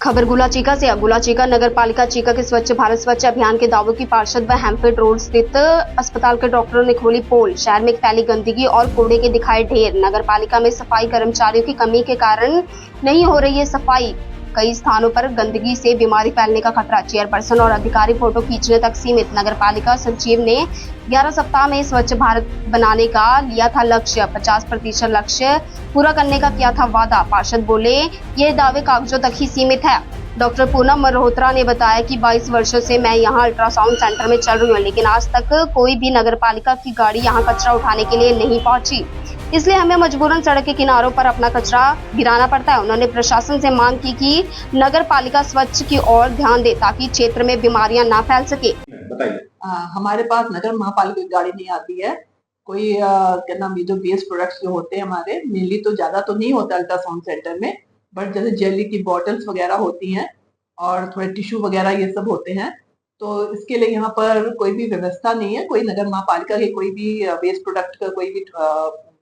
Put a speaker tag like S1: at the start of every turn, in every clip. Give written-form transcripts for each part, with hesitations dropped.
S1: खबर गुला चीका से। गुला चीका नगर पालिका चीका के स्वच्छ भारत स्वच्छ अभियान के दावों की पार्षद व हैम्पेड रोड स्थित अस्पताल के डॉक्टरों ने खोली पोल। शहर में फैली गंदगी और कूड़े के दिखाए ढेर। नगर पालिका में सफाई कर्मचारियों की कमी के कारण नहीं हो रही है सफाई। कई स्थानों पर गंदगी से बीमारी फैलने का खतरा। चेयरपर्सन और अधिकारी फोटो खींचने तक सीमित। नगर पालिका सचिव ने 11 सप्ताह में स्वच्छ भारत बनाने का लिया था लक्ष्य। 50% लक्ष्य पूरा करने का किया था वादा। पार्षद बोले ये दावे कागजों तक ही सीमित है। डॉक्टर पूनम मल्होत्रा ने बताया कि 22 वर्षों से मैं यहां अल्ट्रासाउंड सेंटर में चल रही हूं, लेकिन आज तक कोई भी नगर पालिका की गाड़ी यहां कचरा उठाने के लिए नहीं पहुंची, इसलिए हमें मजबूरन सड़क के किनारों पर अपना कचरा गिराना पड़ता है। उन्होंने प्रशासन से मांग की कि नगर पालिका स्वच्छ की ओर ध्यान दे ताकि क्षेत्र में बीमारियां ना फैल सके।
S2: हमारे पास नगर महापालिका की गाड़ी नहीं आती है। कोई क्या नाम, ये जो वेस्ट प्रोडक्ट्स जो होते हैं हमारे, मेनली तो ज्यादा तो नहीं होता अल्ट्रासाउंड सेंटर में, बट जैसे जेली की बॉटल्स वगैरह होती हैं और थोड़े टिश्यू वगैरह ये सब होते हैं, तो इसके लिए यहाँ पर कोई भी व्यवस्था नहीं है। कोई नगर महापालिका की कोई भी वेस्ट प्रोडक्ट का कोई भी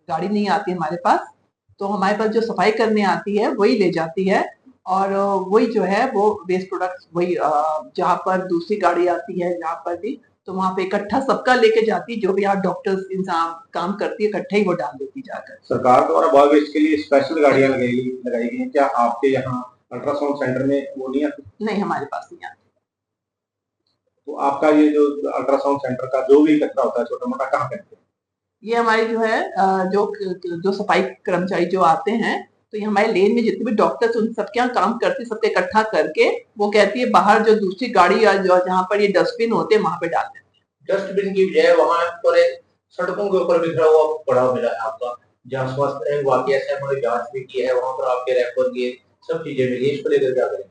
S2: गाड़ी नहीं आती हमारे पास। तो हमारे पास जो सफाई करने आती है वही ले जाती है, और वही जो है वो वेस्ट प्रोडक्ट्स वही जहाँ पर दूसरी गाड़ी आती है जहाँ पर भी, तो वहाँ पे इकट्ठा सबका लेके जाती है। जो भी यहाँ डॉक्टर्स इंसान काम करती है इकट्ठा ही वो डाल देती जाकर।
S3: सरकार द्वारा बायो वेस्ट के लिए स्पेशल गाड़ियां लगाई गई हैं, क्या आपके यहाँ अल्ट्रासाउंड सेंटर में वो नहीं आती?
S2: नहीं, हमारे पास नहीं आती।
S3: तो आपका ये जो अल्ट्रासाउंड सेंटर का जो भी कचरा होता है छोटा मोटा कहाँ फेंकते हैं?
S2: ये हमारी जो है जो सफाई कर्मचारी जो आते हैं, तो ये हमारे लेन में जितने भी डॉक्टर्स उन सबके यहाँ काम करते हैं, सबके इकट्ठा करके वो कहती है बाहर जो दूसरी गाड़ी या जो जहाँ पर ये डस्टबिन होते हैं वहां पे डालते हैं।
S4: डस्टबिन की बजाय वहां पर एक सड़कों के ऊपर बिखरा हुआ पड़ा मिला है आपका, जहाँ स्वास्थ्य वाकई से हमारी जांच भी की है, वहां पर आपके रेफर किए सब चीजें मिली, इसको लेकर क्या करेंगे?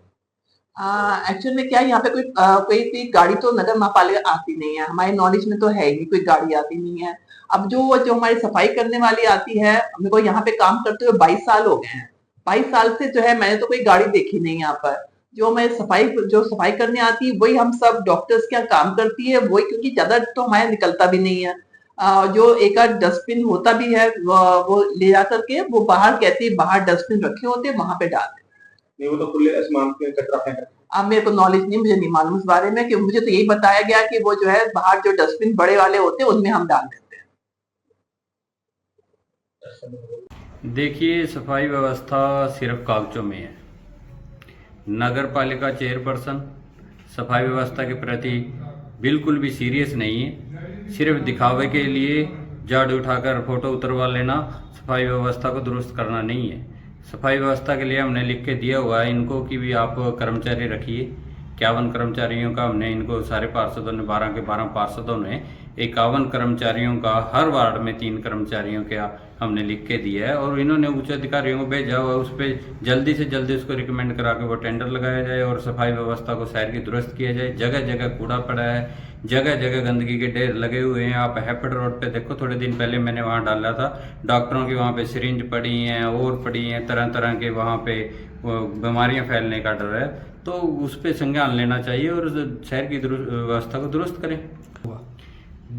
S2: एक्चुअल में क्या है, यहाँ पे कोई भी गाड़ी तो नगर महापालिका आती नहीं है, हमारे नॉलेज में तो है ही कोई गाड़ी आती नहीं है। अब जो हमारी सफाई करने वाली आती है, मेरे को यहाँ पे काम करते हुए 22 साल हो गए हैं। 22 साल से जो है मैंने तो कोई गाड़ी देखी नहीं यहाँ पर। जो सफाई करने आती है वही हम सब डॉक्टर्स के यहाँ काम करती है वही, क्योंकि ज्यादा तो हमारे निकलता भी नहीं है। जो एक आध डस्टबिन होता भी है वो ले जा करके वो बाहर कहती है बाहर डस्टबिन रखे होते हैं वहां पे डालते।
S3: नहीं, वो तो खुले आसमान पे कचरा फेंक रहे हैं।
S2: अब मेरे को नॉलेज नहीं, मुझे नहीं मालूम इस बारे में, कि मुझे तो यही बताया गया कि वो जो है बाहर जो डस्टबिन बड़े वाले होते हैं उनमें हम डाल देते हैं।
S5: देखिए, सफाई व्यवस्था सिर्फ कागजों में है। नगर पालिका चेयरपर्सन सफाई व्यवस्था के प्रति बिल्कुल भी सीरियस नहीं है। सिर्फ दिखावे के लिए झाड़ू उठाकर फोटो उतरवा लेना सफाई व्यवस्था को दुरुस्त करना नहीं है। सफाई व्यवस्था के लिए हमने लिख के दिया हुआ है इनको कि भी आप कर्मचारी रखिए। 51 कर्मचारियों का हमने इनको सारे पार्षदों ने 12 के 12 पार्षदों ने 51 कर्मचारियों का हर वार्ड में 3 कर्मचारियों का हमने लिख के दिया है, और इन्होंने उच्च अधिकारियों को भेजा हुआ। उस पर जल्दी से जल्दी उसको रिकमेंड करा के वो टेंडर लगाया जाए और सफाई व्यवस्था को शहर की दुरुस्त किया जाए। जगह जगह कूड़ा पड़ा है, जगह जगह गंदगी के ढेर लगे हुए हैं। आप हैपेड रोड पे देखो, थोड़े दिन पहले मैंने वहाँ डाला था, डॉक्टरों की वहाँ पे सिरिंज पड़ी हैं और पड़ी हैं, तरह तरह के वहाँ पे बीमारियाँ फैलने का डर है। तो उस पर संज्ञान लेना चाहिए और शहर की व्यवस्था को दुरुस्त करें।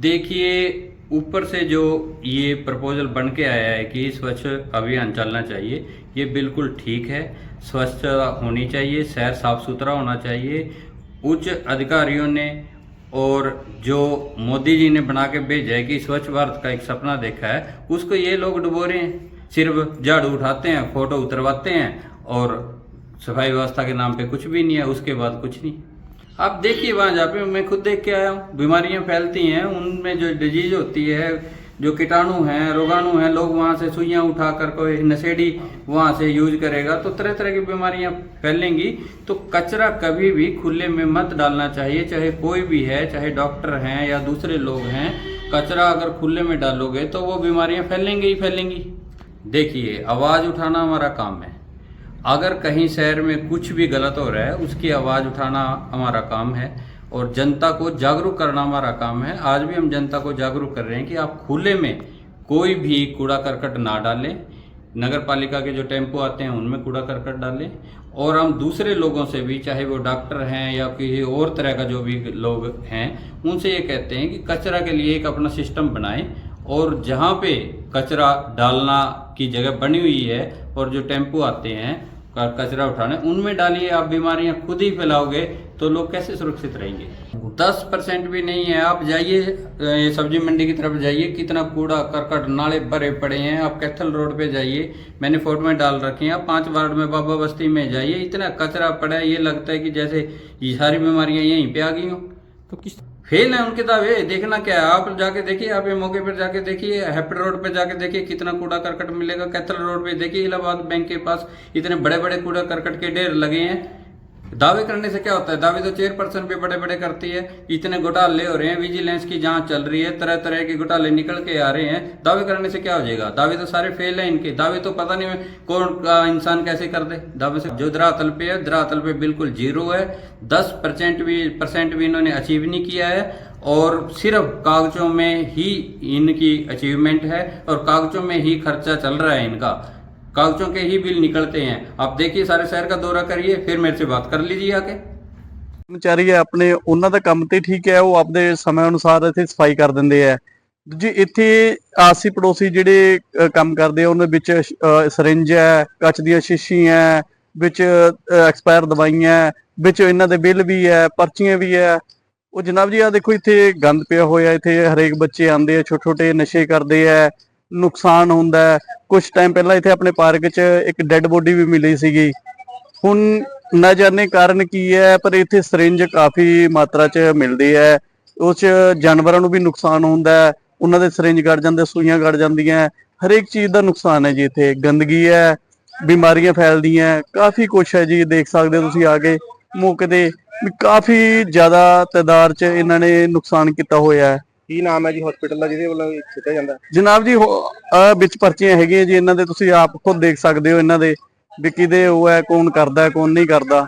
S5: देखिए, ऊपर से जो ये प्रपोजल बन के आया है कि स्वच्छ अभियान चलना चाहिए, ये बिल्कुल ठीक है। स्वच्छता होनी चाहिए, शहर साफ सुथरा होना चाहिए। उच्च अधिकारियों ने और जो मोदी जी ने बना के भेजा है कि स्वच्छ भारत का एक सपना देखा है, उसको ये लोग डुबो रहे हैं। सिर्फ झाड़ू उठाते हैं, फोटो उतरवाते हैं और सफाई व्यवस्था के नाम पे कुछ भी नहीं है, उसके बाद कुछ नहीं। आप देखिए वहाँ जहाँ पे मैं खुद देख के आया हूँ, बीमारियाँ फैलती हैं, उनमें जो डिजीज होती है, जो कीटाणु हैं, रोगाणु हैं, लोग वहाँ से सुइयाँ उठा कर कोई नशेड़ी वहाँ से यूज करेगा तो तरह तरह की बीमारियाँ फैलेंगी। तो कचरा कभी भी खुले में मत डालना चाहिए, चाहे कोई भी है, चाहे डॉक्टर हैं या दूसरे लोग हैं। कचरा अगर खुले में डालोगे तो वो बीमारियाँ फैलेंगी ही फैलेंगी। देखिए, आवाज़ उठाना हमारा काम है। अगर कहीं शहर में कुछ भी गलत हो रहा है उसकी आवाज़ उठाना हमारा काम है और जनता को जागरूक करना हमारा काम है। आज भी हम जनता को जागरूक कर रहे हैं कि आप खुले में कोई भी कूड़ा करकट ना डालें। नगर पालिका के जो टेम्पो आते हैं उनमें कूड़ा करकट डालें, और हम दूसरे लोगों से भी, चाहे वो डॉक्टर हैं या किसी और तरह का जो भी लोग हैं, उनसे ये कहते हैं कि कचरा के लिए एक अपना सिस्टम बनाएं, और जहाँ पे कचरा डालना की जगह बनी हुई है और जो टेम्पो आते हैं का कचरा उठाने, उनमें डालिए। आप बीमारियां खुद ही फैलाओगे तो लोग कैसे सुरक्षित रहेंगे? 10% भी नहीं है। आप जाइए ये सब्जी मंडी की तरफ जाइए, कितना कूड़ा करकट नाले भरे पड़े हैं। आप कैथल रोड पे जाइए, मैंने फोटो में डाल रखे हैं। आप 5 वार्ड में बाबा बस्ती में जाइए, इतना कचरा पड़ा है, ये लगता है कि जैसे ये सारी बीमारियां यहीं पे आ गई हो। तो किस फेल है उनके दावे, देखना क्या है? आप जाके देखिए, आप ये मौके पर जाके देखिए, हैप्पी रोड पे जाके देखिए कितना कूड़ा करकट मिलेगा। कैथल रोड पे देखिए, इलाहाबाद बैंक के पास इतने बड़े बड़े कूड़ा करकट के ढेर लगे हैं। दावे करने से क्या होता है? दावे तो चेयरपर्सन पे बड़े बड़े करती है। इतने घोटाले हो रहे हैं, विजिलेंस की जांच चल रही है, तरह तरह के घोटाले निकल के आ रहे हैं। दावे करने से क्या हो जाएगा? दावे तो सारे फेल है इनके। दावे तो पता नहीं कौन इंसान कैसे कर दे दावे से। जो धरातल पे है, धरातल पे बिल्कुल जीरो है। 10% भी इन्होंने अचीव नहीं किया है, और सिर्फ कागजों में ही इनकी अचीवमेंट है, और कागजों में ही खर्चा चल रहा है इनका। कागजों के ही बिल निकलते हैं। आप देखिए, सारे शहर का दौरा करिए, फिर मेरे से बात कर लीजिए आके।
S6: ਕਰਮਚਾਰੀ ਹੈ ਆਪਣੇ, ਉਹਨਾਂ ਦਾ ਕੰਮ ਤੇ ਠੀਕ ਹੈ, ਉਹ ਆਪਦੇ ਸਮੇਂ ਅਨੁਸਾਰ ਇੱਥੇ ਸਫਾਈ ਕਰ ਦਿੰਦੇ ਆ। ਦੂਜੀ ਇੱਥੇ ਆਸੀ ਪੜੋਸੀ ਜਿਹੜੇ ਕੰਮ ਕਰਦੇ ਆ, ਉਹਨਾਂ ਵਿੱਚ ਸਰਿੰਜ ਹੈ, ਕੱਚ ਦੀਆਂ ਸ਼ੀਸ਼ੀਆਂ ਹੈ, ਵਿੱਚ ਐਕਸਪਾਇਰ ਦਵਾਈਆਂ, ਵਿੱਚ ਇਹਨਾਂ ਦੇ ਬਿੱਲ ਵੀ ਹੈ, ਪਰਚੀਆਂ ਵੀ ਹੈ। ਉਹ ਜਨਾਬ ਜੀ ਆ ਦੇਖੋ, ਇੱਥੇ ਗੰਦ ਪਿਆ ਹੋਇਆ। ਇੱਥੇ ਹਰੇਕ ਬੱਚੇ ਆਉਂਦੇ ਆ, ਛੋਟੇ ਛੋਟੇ ਨਸ਼ੇ ਕਰਦੇ ਆ, ਨੁਕਸਾਨ ਹੁੰਦਾ ਹੈ। ਕੁਛ ਟਾਈਮ ਪਹਿਲਾਂ ਇੱਥੇ ਆਪਣੇ ਪਾਰਕ 'ਚ ਇੱਕ ਡੈੱਡ ਬੋਡੀ ਵੀ ਮਿਲੀ ਸੀਗੀ। ਹੁਣ ਨਾ ਜਾਣੇ ਕਾਰਨ ਕੀ ਹੈ, ਪਰ ਇੱਥੇ ਸਰਿੰਜ ਕਾਫੀ ਮਾਤਰਾ 'ਚ ਮਿਲਦੀ ਹੈ। ਉਸ 'ਚ ਜਾਨਵਰਾਂ ਨੂੰ ਵੀ ਨੁਕਸਾਨ ਹੁੰਦਾ ਹੈ, ਉਹਨਾਂ ਦੇ ਸਰਿੰਜ ਗੜ ਜਾਂਦੇ, ਸੂਈਆਂ ਗੜ ਜਾਂਦੀਆਂ, ਹਰੇਕ ਚੀਜ਼ ਦਾ ਨੁਕਸਾਨ ਹੈ ਜੀ। ਇੱਥੇ ਗੰਦਗੀ ਹੈ, ਬਿਮਾਰੀਆਂ ਫੈਲਦੀਆਂ, ਕਾਫੀ ਕੁਛ ਹੈ ਜੀ। ਦੇਖ ਸਕਦੇ ਹੋ ਤੁਸੀਂ ਆ ਕੇ ਮੌਕੇ ਤੇ ਵੀ ਕਾਫੀ ਜ਼ਿਆਦਾ ਤਾਦਾਦ 'ਚ ਇਹਨਾਂ ਨੇ ਨੁਕਸਾਨ ਕੀਤਾ ਹੋਇਆ ਹੈ।
S3: ਕੀ ਨਾਮ ਹੈ ਜੀ ਹਸਪੀਟਲ ਦਾ ਜਿਹਦੇ ਵੱਲੋਂ ਸਿੱਟਿਆ ਜਾਂਦਾ?
S6: ਜਨਾਬ ਜੀ ਵਿੱਚ ਪਰਚੀਆਂ ਹੈਗੀਆਂ ਜੀ ਇਹਨਾਂ ਦੇ, ਤੁਸੀਂ ਆਪ ਖੁਦ ਦੇਖ ਸਕਦੇ ਹੋ ਇਹਨਾਂ ਦੇ ਵੀ ਕਿਹਦੇ ਉਹ ਹੈ, ਕੌਣ ਕਰਦਾ ਕੌਣ ਨਹੀਂ ਕਰਦਾ।